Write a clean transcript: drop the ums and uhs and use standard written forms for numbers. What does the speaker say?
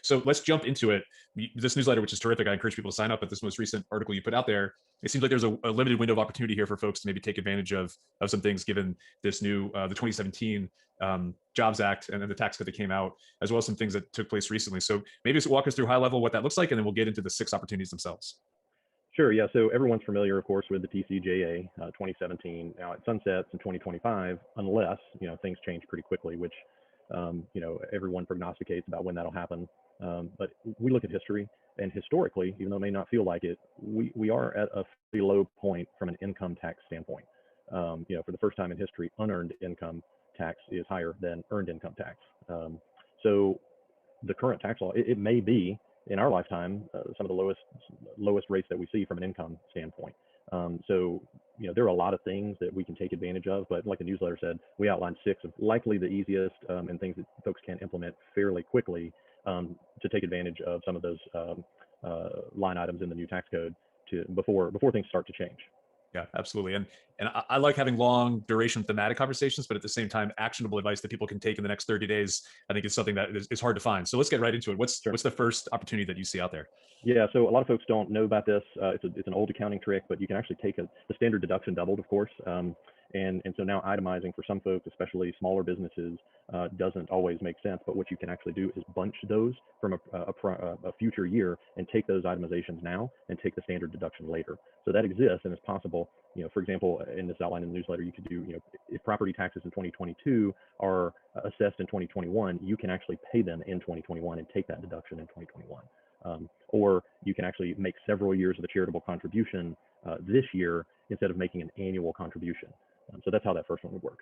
So let's jump into it. This newsletter, which is terrific, I encourage people to sign up. But this most recent article you put out there, it seems like there's a limited window of opportunity here for folks to maybe take advantage of some things, given this new the 2017 Jobs Act and then the tax code that came out, as well as some things that took place recently. So maybe just walk us through high level what that looks like, and then we'll get into the six opportunities themselves. Sure. Yeah. So everyone's familiar, of course, with the TCJA 2017. Now it sunsets in 2025, unless things change pretty quickly, which everyone prognosticates about when that'll happen. But we look at history, and historically, even though it may not feel like it, we are at a pretty low point from an income tax standpoint. For the first time in history, unearned income tax is higher than earned income tax. So the current tax law, it may be in our lifetime some of the lowest rates that we see from an income standpoint. There are a lot of things that we can take advantage of, but like the newsletter said, we outlined six of likely the easiest and things that folks can implement fairly quickly to take advantage of some of those line items in the new tax code before things start to change. Yeah, absolutely. And I like having long duration thematic conversations, but at the same time, actionable advice that people can take in the next 30 days, I think is something that is hard to find. So let's get right into it. What's the first opportunity that you see out there? Yeah, so a lot of folks don't know about this. It's an old accounting trick, but you can actually take the standard deduction doubled, of course. And so now itemizing for some folks, especially smaller businesses, doesn't always make sense. But what you can actually do is bunch those from a future year and take those itemizations now and take the standard deduction later. So that exists and it's possible. For example, in this outline in the newsletter, you could do, if property taxes in 2022 are assessed in 2021, you can actually pay them in 2021 and take that deduction in 2021. Or you can actually make several years of a charitable contribution this year instead of making an annual contribution. So that's how that first one would work.